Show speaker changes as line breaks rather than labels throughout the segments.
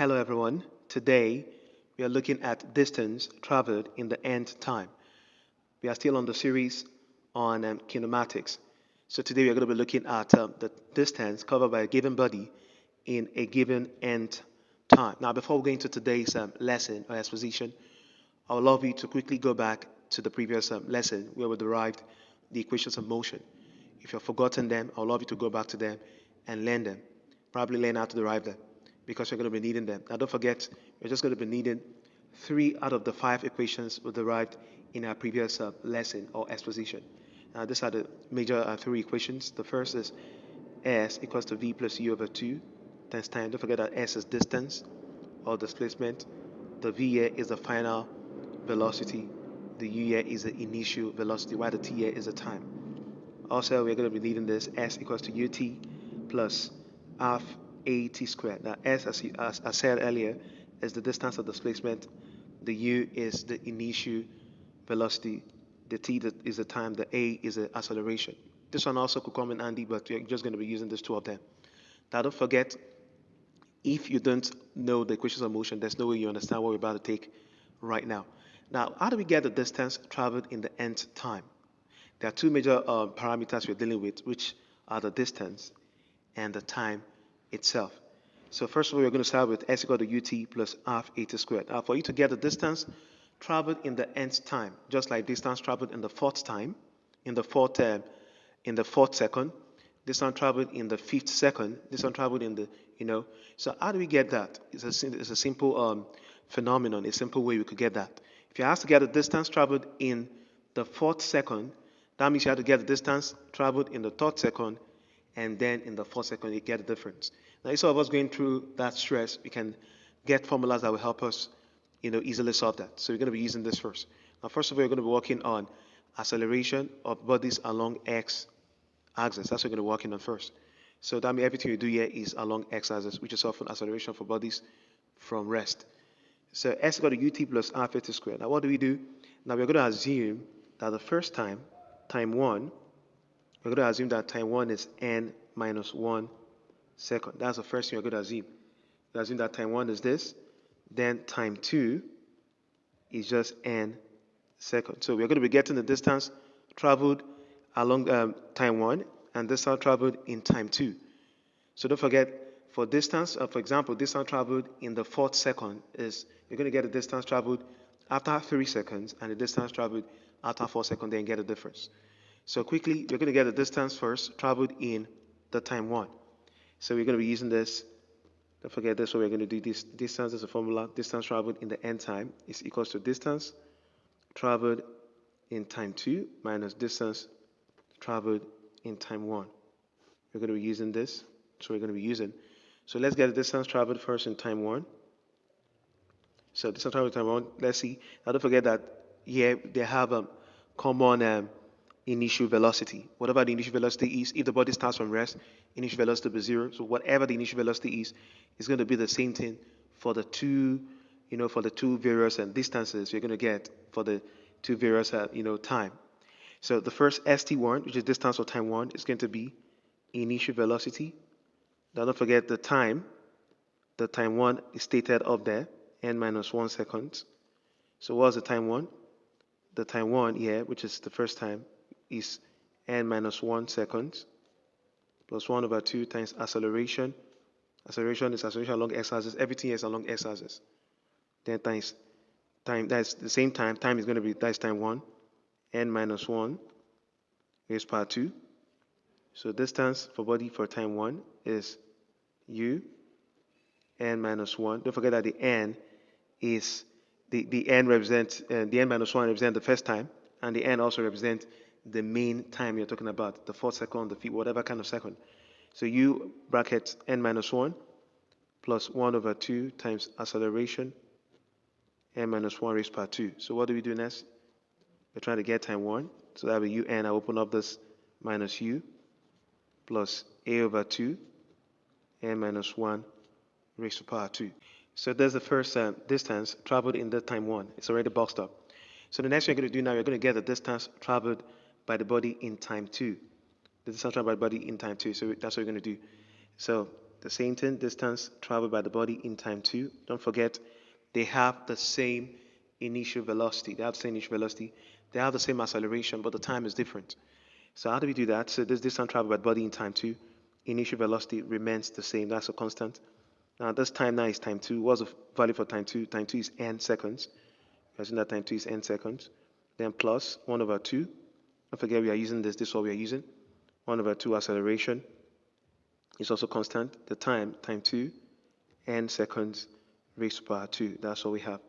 Hello everyone. Today we are looking at distance traveled in the nth time. We are still on the series on kinematics. So today we are going to be looking at the distance covered by a given body in a given nth time. Now before we go into today's lesson or exposition, I would love you to quickly go back to the previous lesson where we derived the equations of motion. If you've forgotten them, I would love you to go back to them and learn them. Probably learn how to derive them because you're going to be needing them. Now, don't forget, you're just going to be needing 3 out of the 5 equations we derived in our previous lesson or exposition. Now, these are the major 3 equations. The first is S equals to V plus U over 2 times time. Don't forget that S is distance or displacement. The V here is the final velocity. The U here is the initial velocity, while the T here is the time. Also, we're going to be needing this S equals to UT plus half AT squared. Now, S, as I said earlier, is the distance of displacement. The U is the initial velocity. The T is the time. The A is the acceleration. This one also could come in handy, but we're just going to be using these 2 of them. Now, don't forget, if you don't know the equations of motion, there's no way you understand what we're about to take right now. Now, how do we get the distance traveled in the nth time? There are 2 major parameters we're dealing with, which are the distance and the time itself. So first of all, we're going to start with S equal to UT plus half AT squared. Now, for you to get the distance traveled in the nth time, just like distance traveled in the fourth time, in the fourth second, distance traveled in the fifth second, distance traveled in the, So how do we get that? It's a simple phenomenon, a simple way we could get that. If you ask to get the distance traveled in the fourth second, that means you have to get the distance traveled in the third second, and then in the fourth second, you get the difference. Now, instead of us going through that stress, we can get formulas that will help us, easily solve that. So we're going to be using this first. Now, first of all, we're going to be working on acceleration of bodies along x axis. That's what we're going to be working on first. So that means everything we do here is along x axis, which is often acceleration for bodies from rest. So s equal to ut plus half at squared. Now, what do we do? Now, we're going to assume that the first time 1, we're going to assume that time 1 is n minus 1 second. That's the first thing we're going to assume. We assume that time 1 is this, then time 2 is just n second. So we're going to be getting the distance traveled along time 1 and distance traveled in time 2. So don't forget, for distance, for example, distance traveled in the fourth second is, you're going to get the distance traveled after 3 seconds and the distance traveled after 4 seconds, then get the difference. So quickly, we're going to get the distance first traveled in the time 1. So we're going to be using this. Don't forget this, what we're going to do. This distance is a formula. Distance traveled in the n time is equals to distance traveled in time 2 minus distance traveled in time 1. We're going to be using this. So we're going to be using. So let's get the distance traveled first in time 1. So distance traveled in time 1. Let's see. Now don't forget that here they have a common initial velocity. Whatever the initial velocity is, if the body starts from rest, initial velocity will be 0. So whatever the initial velocity is going to be the same thing for the two, for the 2 various distances you're going to get for the 2 various, time. So the first st1, which is distance of time 1, is going to be initial velocity. Now don't forget the time. The time 1 is stated up there, n minus 1 seconds. So what's the time 1? The time 1 here, which is the first time, is n minus 1 seconds plus 1 over 2 times acceleration. Acceleration is acceleration along x-axis. Everything is along x-axis. Then times time, that's the same time. Time is going to be, that's time 1, n minus 1 raised power 2. So distance for body for time 1 is u, n minus 1. Don't forget that the n is, the n represents, the n minus 1 represents the first time, and the n also represents the main time you're talking about, the fourth second, the fifth, whatever kind of second. So u bracket n minus 1 plus 1 over 2 times acceleration, n minus 1 raised power 2. So what do we do next? We're trying to get time 1. So that will be un. I open up this minus u plus a over 2, n minus 1 raised to power 2. So there's the first distance traveled in the time 1. It's already boxed up. So the next thing you're going to do now, you're going to get the distance traveled by the body in time 2. The distance traveled by the body in time 2. So that's what we're going to do. So the same thing, distance traveled by the body in time 2. Don't forget, they have the same initial velocity. They have the same initial velocity. They have the same acceleration, but the time is different. So how do we do that? So this distance traveled by the body in time 2, initial velocity remains the same. That's a constant. Now this time now is time 2. What's the value for time 2? Time 2 is n seconds. Assume that time 2 is n seconds. Then plus 1 over 2. Don't forget we are using this. This is what we are using. 1 over 2 acceleration is also constant. The time 2, n seconds raised to power 2. That's what we have.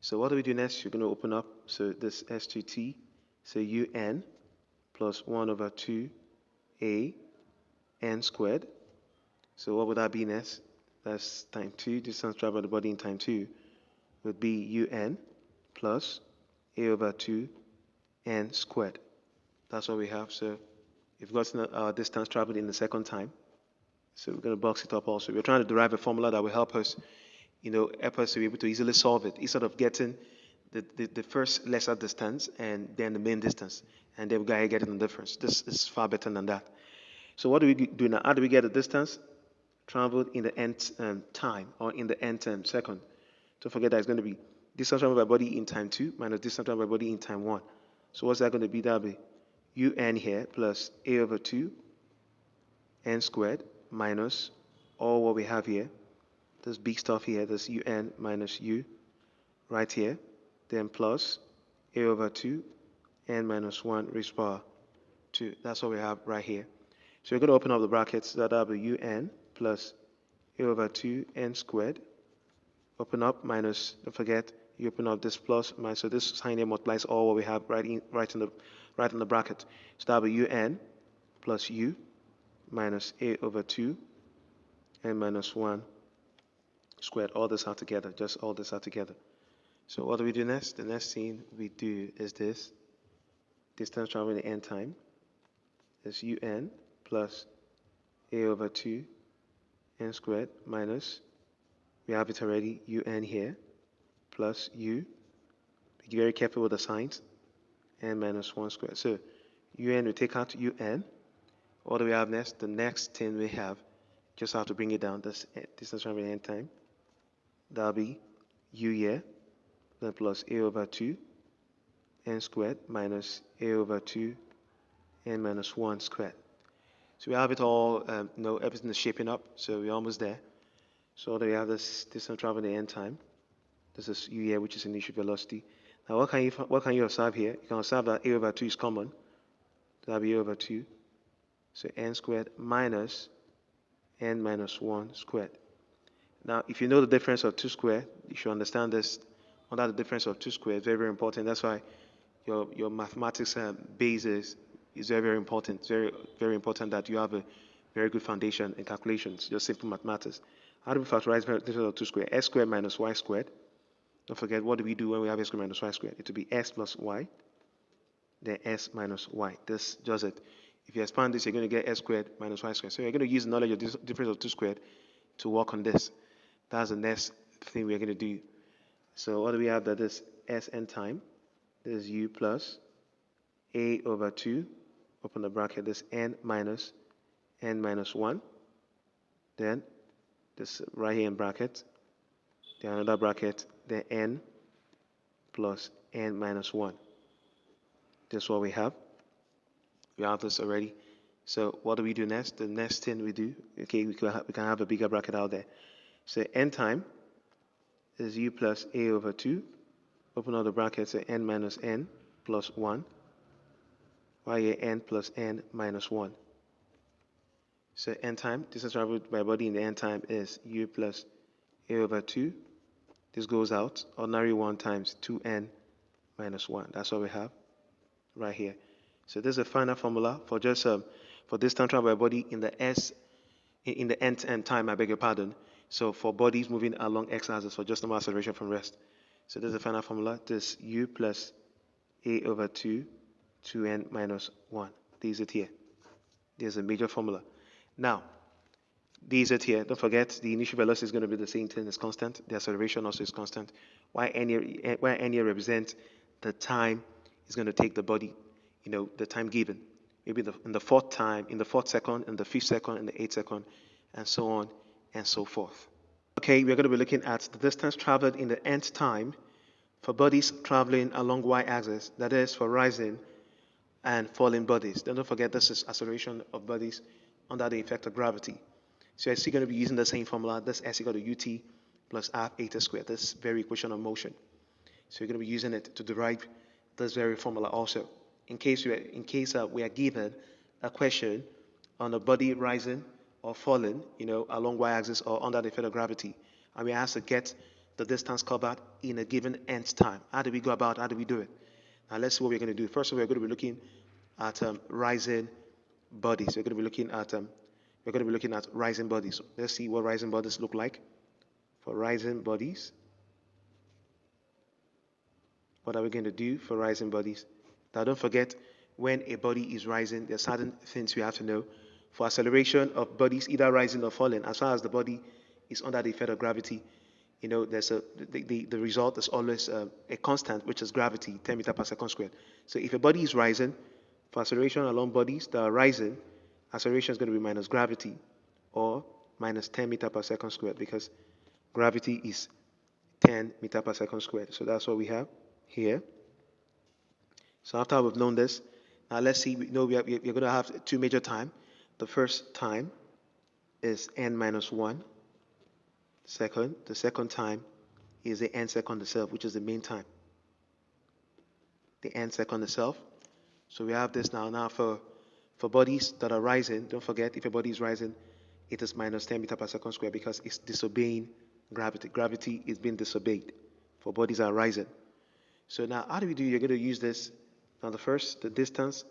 So what do we do next? You're going to open up. So this S2t, so un plus 1 over 2 a n squared. So what would that be next? That's time 2. Distance traveled by the body in time 2 would be un plus a over 2 n squared. That's what we have. So we've gotten our distance traveled in the second time. So we're going to box it up also. We're trying to derive a formula that will help us, help us to be able to easily solve it, instead of getting the first lesser distance and then the main distance, and then we gotta get the difference. This is far better than that. So what do we do now? How do we get the distance traveled in the nth time, or in the nth second? Don't forget that it's going to be distance traveled by body in time 2 minus distance traveled by body in time 1. So what's that going to be? That'll be un here plus a over 2 n squared minus all what we have here, this big stuff here, this un minus u right here, then plus a over 2 n minus 1 raised to power 2. That's what we have right here. So we're going to open up the brackets. That'll be un plus a over 2 n squared. Open up minus, don't forget, you open up this plus minus, so this sign here multiplies all what we have right in the bracket. So that'll be un plus u minus a over 2 n minus 1 squared. All this out together, just all this out together. So what do we do next? The next thing we do is this. Distance traveled in n time is un plus a over 2 n squared minus, we have it already, un here, plus u. Be very careful with the signs, n minus 1 squared. So un, we take out un. What do we have next? The next thing we have, just have to bring it down, this distance traveled in n time. That'll be u here, then plus a over 2 n squared minus a over 2 n minus 1 squared. So we have it all, everything is shaping up, so we're almost there. So we have this distance traveled in n time. This is u here, which is initial velocity. Now what can you observe here? You can observe that a over 2 is common. That'll be a over 2. So n squared minus n minus 1 squared. Now, if you know the difference of 2 squared, you should understand this. Under the difference of 2 squared, very, very important. That's why your mathematics basis is very, very important. It's very, very important that you have a very good foundation in calculations, just simple mathematics. How do we factorize the difference of 2 squared? S squared minus y squared. Don't forget, what do we do when we have s squared minus y squared? It will be s plus y, then s minus y. This does it. If you expand this, you're going to get s squared minus y squared. So you're going to use the knowledge of this difference of 2 squared to work on this. That's the next thing we're going to do. So what do we have? That is Sn time. This is u plus a over 2. Open the bracket. This n minus 1. Then this right here in bracket. Then another bracket. Then n plus n minus 1. This is what we have. We have this already. So what do we do next? The next thing we do, okay, we can have a bigger bracket out there. So n time is u plus a over 2. Open all the brackets, say n minus n plus 1. Right here, n plus n minus 1. So n time, distance traveled by body in the n time is u plus a over 2. This goes out. Ordinary 1 times 2n minus 1. That's what we have right here. So this is a final formula for just for distance traveled by body in the nth time, I beg your pardon. So for bodies moving along x-axis for just normal acceleration from rest. So this is the final formula. This u plus a over 2 2n minus 1. This is it here. There's a major formula. Now, this is it here. Don't forget the initial velocity is going to be the same thing as constant. The acceleration also is constant. Why n here represents the time is going to take the body, the time given. Maybe in the fourth time, in the 4th second, in the 5th second, in the 8th second, and so on and so forth. Okay, we're going to be looking at the distance traveled in the nth time for bodies traveling along y-axis, that is for rising and falling bodies. Don't forget this is acceleration of bodies under the effect of gravity. So you're still going to be using the same formula. This s equal to ut plus r eta squared. This very equation of motion. So you're going to be using it to derive this very formula also. In case we are given a question on a body rising or falling, along y-axis or under the effect of gravity, and we asked to get the distance covered in a given nth time. How do we go about? How do we do it? Now let's see what we're going to do. First of all, we're going to be looking at rising bodies. We're going to be looking at rising bodies. Let's see what rising bodies look like. For rising bodies, what are we going to do for rising bodies? Now don't forget, when a body is rising, there are certain things we have to know. For acceleration of bodies either rising or falling, as far as the body is under the effect of gravity, there's the result is always a constant, which is gravity, 10 meters per second squared. So if a body is rising, for acceleration along bodies that are rising, acceleration is going to be minus gravity, or minus 10 meters per second squared, because gravity is 10 meters per second squared. So that's what we have here. So after we've known this, now let's see, we're going to have two major time. The first time is n minus 1 second. The second time is the n second itself, which is the mean time. The n second itself. So we have this now for bodies that are rising. Don't forget, if a body is rising, it is minus 10 meters per second squared because it's disobeying gravity. Gravity is being disobeyed for bodies that are rising. So now how do we do? You're going to use this. Now the distance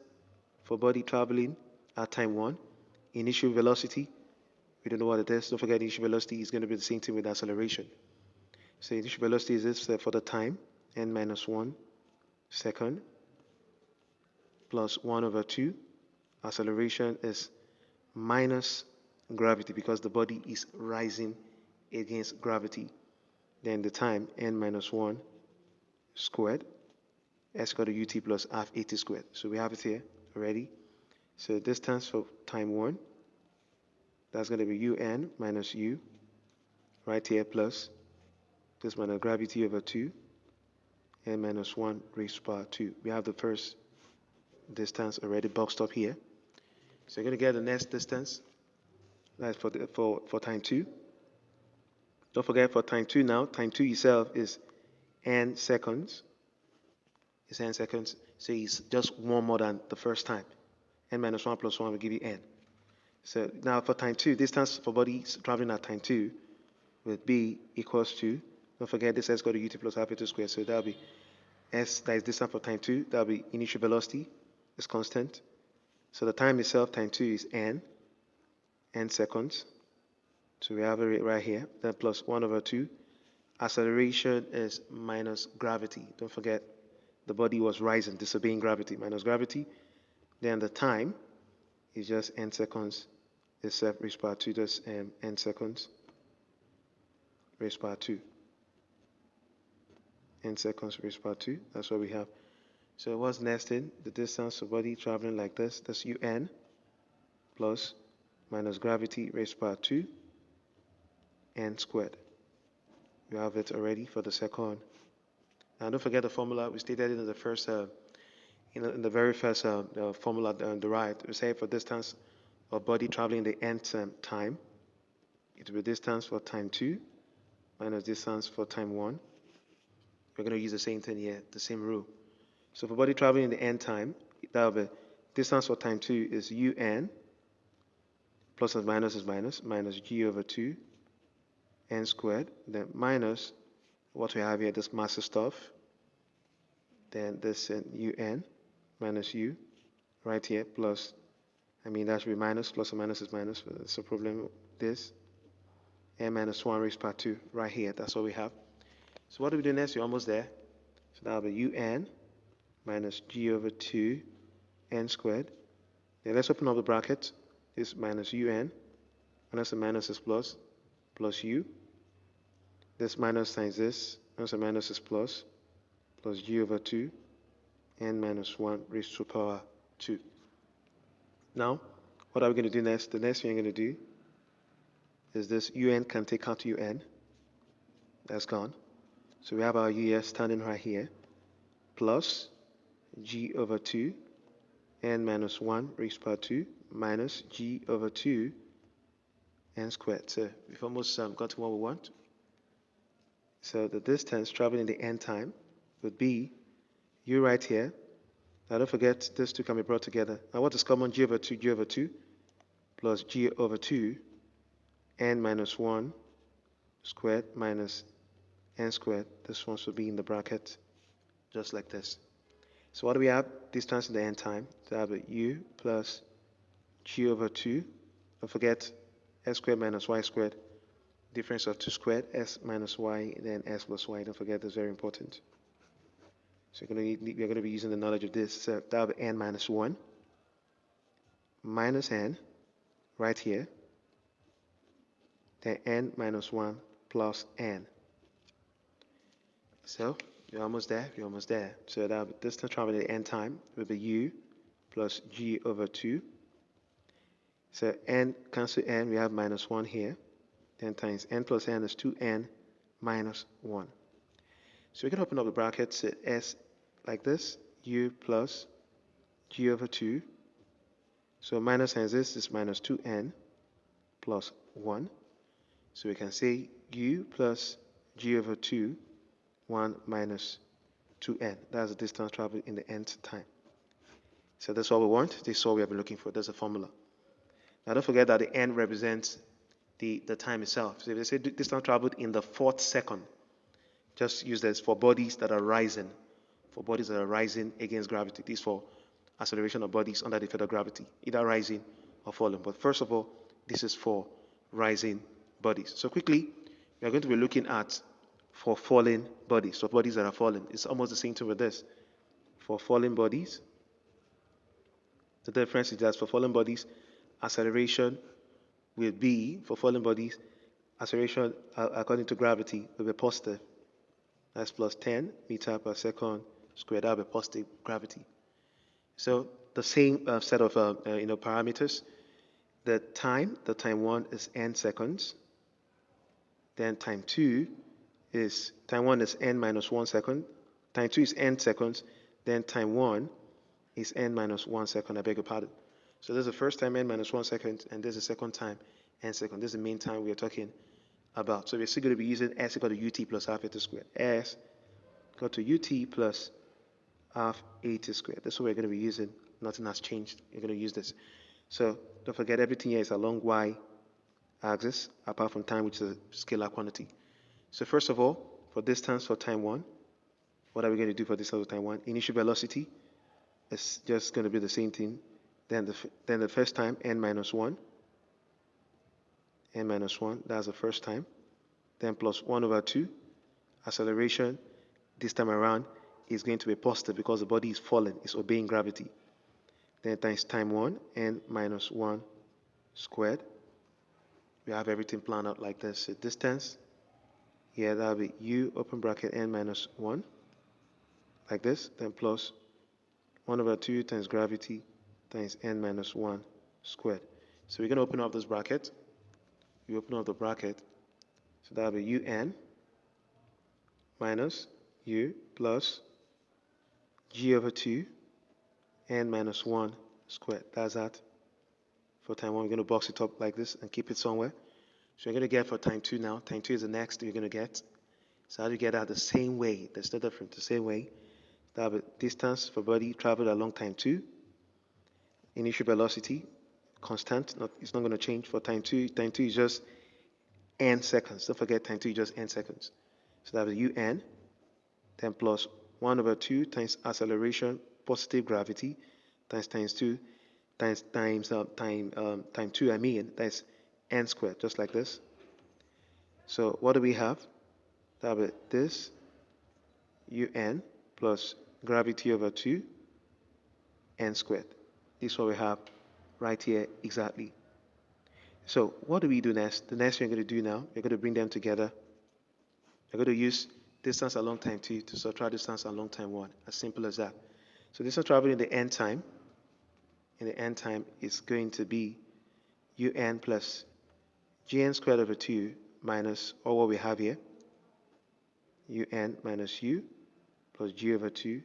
for body traveling at time 1. Initial velocity, we don't know what it is. Don't forget, initial velocity is going to be the same thing with acceleration. So initial velocity is this for the time, n minus 1 second, plus 1 over 2. Acceleration is minus gravity because the body is rising against gravity. Then the time, n minus 1 squared, s equal to ut plus half at squared. So we have it here already. So distance for time 1, that's going to be un minus u, right here, plus this minus gravity over 2, n minus 1 raised to power 2. We have the first distance already boxed up here. So you're going to get the next distance. That's for time 2. Don't forget, for time 2 now, time 2 itself is n seconds. It's n seconds, so it's just one more than the first time. N minus 1 plus 1 will give you n. So now for time 2, distance for bodies traveling at time 2 will be equals to, don't forget this s equal to ut plus half at squared, so that'll be s, that is distance for time 2, that'll be initial velocity, is constant. So the time itself, time 2 is n seconds. So we have it right here, then plus 1 over 2. Acceleration is minus gravity. Don't forget, the body was rising, disobeying gravity, minus gravity. Then the time is just n seconds, is raised to power 2, just n seconds raised to power 2. N seconds raised to power 2, that's what we have. So what's next in? The distance of body traveling like this, that's un plus minus gravity raised to power 2, n squared. You have it already for the second. Now don't forget the formula we stated in the first, in the very first formula derived. We say for distance of body traveling the nth time, it will be distance for time 2 minus distance for time 1. We're going to use the same thing here, the same rule. So for body traveling in the nth time, that will be distance for time 2 is un, plus and minus is minus g over 2 n squared, then minus what we have here, this massive stuff, then this un minus u right here, plus, that should be minus, plus or minus is minus, that's a problem with this, n minus 1 raised to power 2 right here, that's what we have. So what do we do next? We're almost there. So that'll be un minus g over 2 n squared. Then let's open up the bracket. This minus un, minus and minus is plus u. This minus times this, minus and minus is plus g over 2 n minus 1 raised to power 2. Now, what are we going to do next? The next thing I'm going to do is this un can take out un. That's gone. So we have our us standing right here, plus g over 2 n minus 1 raised to power 2 minus g over 2 n squared. So we've almost got to what we want. So the distance traveling the n time would be u right here. Now don't forget these two can be brought together. Now what is common? G over 2 plus g over 2 n minus 1 squared minus n squared. This one should be in the bracket just like this. So what do we have? Distance in the n time. So I have u plus g over 2. Don't forget s squared minus y squared. Difference of 2 squared, s minus y, then s plus y. Don't forget, that's very important. So we're going to be using the knowledge of this. So that will be n minus 1 minus n right here. Then n minus 1 plus n. So you're almost there. You're almost there. So that distance traveling at n time will be u plus g over 2. So n cancel n. We have minus 1 here. 10 times n plus n is 2n minus 1. So we can open up the brackets at s like this, u plus g over 2. So minus times this is minus 2n plus 1. So we can say u plus g over 2, 1 minus 2n. That's the distance traveled in the nth time. So that's what we want. This is what we have been looking for. There's a formula. Now don't forget that the n represents the time itself. So if they say distance traveled in the 4th second, just use this for bodies that are rising. For bodies that are rising against gravity. This is for acceleration of bodies under the effect of gravity, either rising or falling. But first of all, this is for rising bodies. So quickly, we are going to be looking at for falling bodies. So bodies that are falling. It's almost the same thing with this. For falling bodies, the difference is that for falling bodies, acceleration will be, for falling bodies, acceleration according to gravity will be positive. That's plus 10 meters per second squared. That will be positive gravity. So the same set of parameters. The time 1 is n seconds. Then time 1 is n minus 1 second. Time 2 is n seconds. Then time 1 is n minus 1 second. I beg your pardon. So this is the first time n minus 1 second, and this is the second time n second. This is the main time we are talking about. So we're still going to be using s equal to ut plus half at squared. S equal to ut plus half at squared. That's what we're going to be using. Nothing has changed. You're going to use this. So don't forget everything here is along y axis, apart from time, which is a scalar quantity. So first of all, for distance for time 1, what are we going to do for distance for time 1? Initial velocity is just going to be the same thing. Then the first time, n minus 1. N minus 1, that's the first time. Then plus 1 over 2. Acceleration, this time around, is going to be positive because the body is falling, it's obeying gravity. Then times time 1, n minus 1 squared. We have everything planned out like this. So distance, here that will be u open bracket n minus 1, like this. Then plus 1 over 2 times gravity times n minus 1 squared. So we're going to open up this bracket. We open up the bracket. So that will be un minus u plus g over 2 n minus 1 squared. That's that. For time 1, we're going to box it up like this and keep it somewhere. So we're going to get for time 2 now. Time 2 is the next you're going to get. So how do you get that? The same way. There's no difference. The same way. That will be distance for body traveled along time 2. Initial velocity, constant. It's not going to change for time 2. Time 2 is just n seconds. Don't forget time 2 is just n seconds. So that will be un. Then plus 1 over 2 times acceleration, positive gravity, times 2, times time 2, that's n squared, just like this. So what do we have? That will be this un plus gravity over 2 n squared. This is what we have right here exactly. So what do we do next? The next thing we're going to do now, we're going to bring them together. We're going to use distance along time 2 to subtract distance along time 1. As simple as that. So distance traveled in the n time. In the n time is going to be un plus gn squared over 2 minus all what we have here, un minus u plus g over 2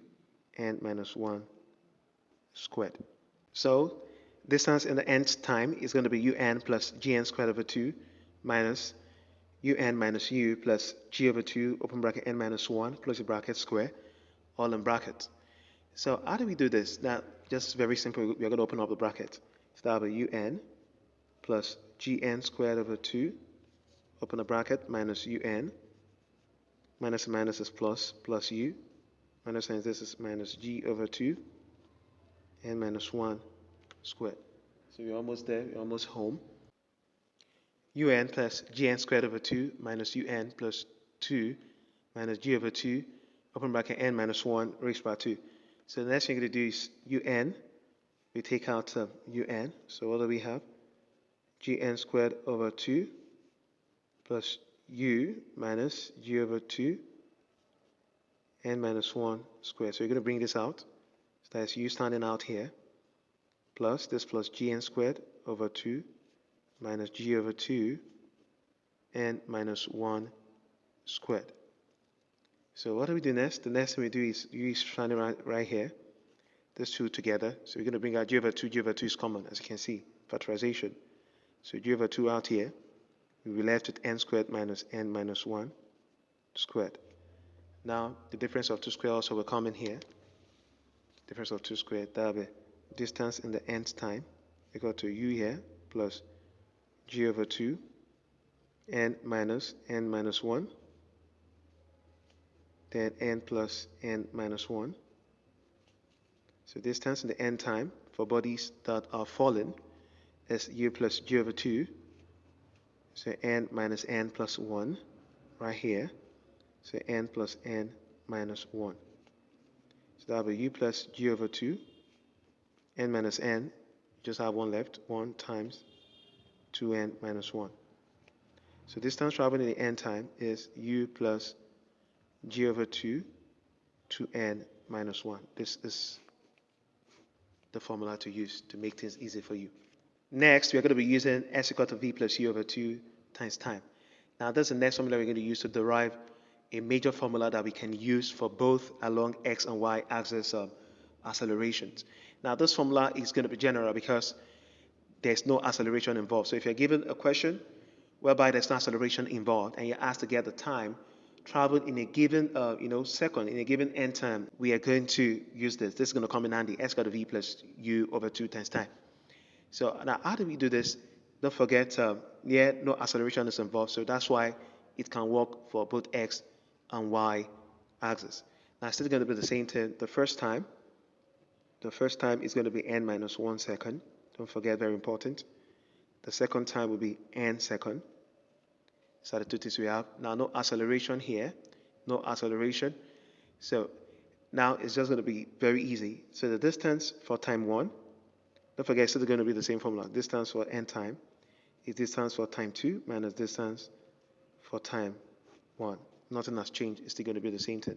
n minus 1 squared. So distance in the nth time is going to be un plus gn squared over 2 minus un minus u plus g over 2 open bracket n minus 1 close the bracket square all in brackets. So how do we do this? Now, just very simple, we're going to open up the bracket. So that will be un plus gn squared over 2, open the bracket, minus un, minus and minus is plus, plus u, minus and this is minus g over 2, n minus 1 squared. So we're almost there, we're almost home. Un plus gn squared over 2 minus un plus 2 minus g over 2, open bracket n minus 1 raised by 2. So the next thing we're going to do is un. We take out un. So what do we have? Gn squared over 2 plus u minus g over 2 n minus 1 squared. So you're going to bring this out. So that's u standing out here. Plus this plus gn squared over 2 minus g over 2 n minus 1 squared. So what do we do next? The next thing we do is u is standing right here. These two together. So we're going to bring out g over 2. G over 2 is common, as you can see. Factorization. So g over 2 out here. We'll be left with n squared minus n minus 1 squared. Now, the difference of 2 squared also will come in here. Difference of 2 squared, that will be distance in the nth time equal to u here plus g over 2 n minus 1, then n plus n minus 1. So distance in the n time for bodies that are falling is u plus g over 2. So n minus n plus 1 right here. So n plus n minus 1. So that will be u plus g over 2. N minus n, just have one left. 1 times 2n minus 1. So distance traveled in the n time is u plus g over 2 2n minus 1. This is the formula to use to make things easy for you. Next, we're going to be using s equal to v plus u over 2 times time. Now, that's the next formula we're going to use to derive a major formula that we can use for both along x and y axis accelerations. Now, this formula is going to be general because there's no acceleration involved. So if you're given a question whereby there's no acceleration involved and you're asked to get the time traveled in a given second, in a given n time, we are going to use this. This is going to come in handy, s equal to v plus u over 2 times time. So now how do we do this? Don't forget, no acceleration is involved, so that's why it can work for both x and y axis. Now it's still going to be the same thing. The first time is going to be n minus 1 second. Don't forget, very important. The second time will be n second. So the two things we have. Now no acceleration here, no acceleration. So now it's just going to be very easy. So the distance for time 1, don't forget, it's still going to be the same formula. Distance for n time is distance for time 2 minus distance for time 1. Nothing has changed. It's still going to be the same thing.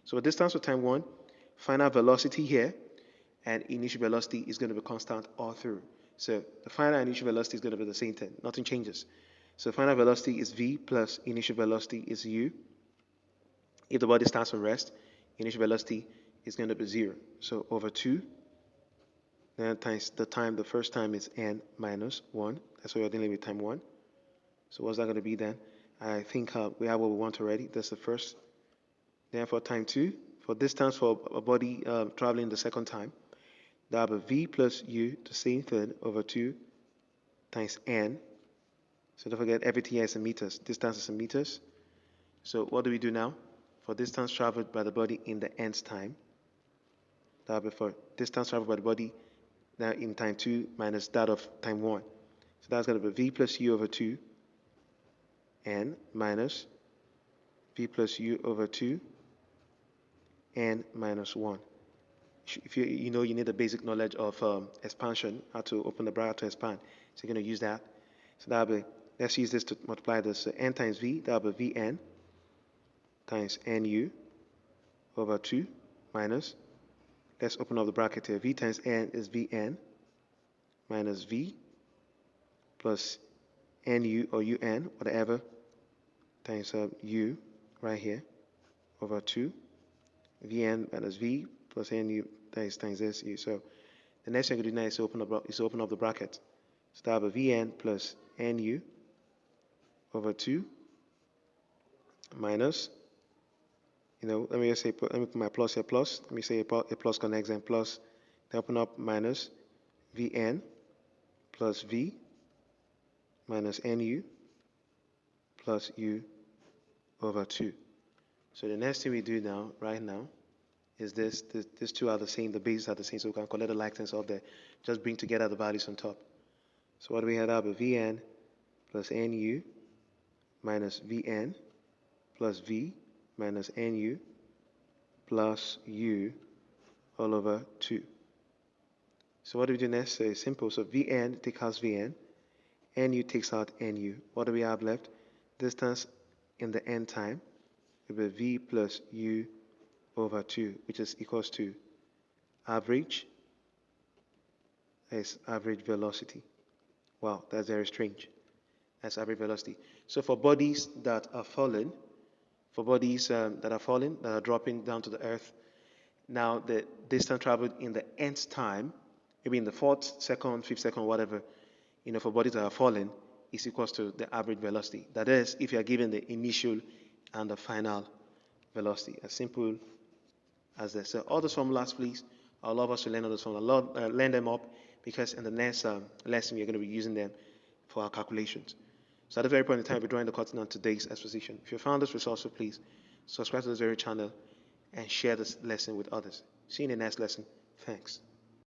So distance for time 1, final velocity here, and initial velocity is going to be constant all through. So the final and initial velocity is going to be the same thing. Nothing changes. So final velocity is v plus initial velocity is u. If the body starts from rest, initial velocity is going to be 0. So over 2. Then times the time, the first time is n minus 1. That's why we're dealing with time 1. So what's that going to be then? I think we have what we want already. That's the first. Then for time 2, for distance for a body traveling the second time, that will be v plus u, the same thing, over 2 times n. So don't forget, everything here is in meters. Distance is in meters. So what do we do now? For distance traveled by the body in the nth time, that will be for distance traveled by the body now in time 2 minus that of time 1. So that's going to be v plus u over 2 n minus v plus u over 2 n minus 1. If you know, you need the basic knowledge of expansion, how to open the bracket to expand. So you're going to use that. So that'll be, let's use this to multiply this. So n times v, that'll be vn times nu over 2 minus, let's open up the bracket here. V times n is vn minus v plus nu or un, whatever, times u right here over 2 vn minus v plus nu times this u. So the next thing I can do now is open up the bracket. So I have a vn plus nu over 2 minus, let me just say, let me put my plus here, plus. Let me say a plus connects and plus. Then open up minus vn plus v minus nu plus u over 2. So the next thing we do now, right now, is these two are the same, the bases are the same, so we can collect the like terms of there. Just bring together the values on top. So what do we have up? Vn plus nu minus vn plus v minus nu plus u all over 2. So what do we do next? So it's simple. So vn takes out vn, nu takes out nu. What do we have left? Distance in the n time will be v plus u over 2, which is equals to average. Is average velocity. Wow, that's very strange. That's average velocity. So for bodies that are falling, that are dropping down to the earth, now the distance traveled in the nth time, maybe in the 4th second, 5th second, whatever, for bodies that are falling, is equals to the average velocity. That is, if you are given the initial and the final velocity. As simple as this. So all those formulas, please. I'd love us to learn all those formulas. Learn them up, because in the next lesson, we're going to be using them for our calculations. So at the very point in time, we're drawing the curtain on today's exposition. If you found this resourceful, please subscribe to this very channel and share this lesson with others. See you in the next lesson. Thanks.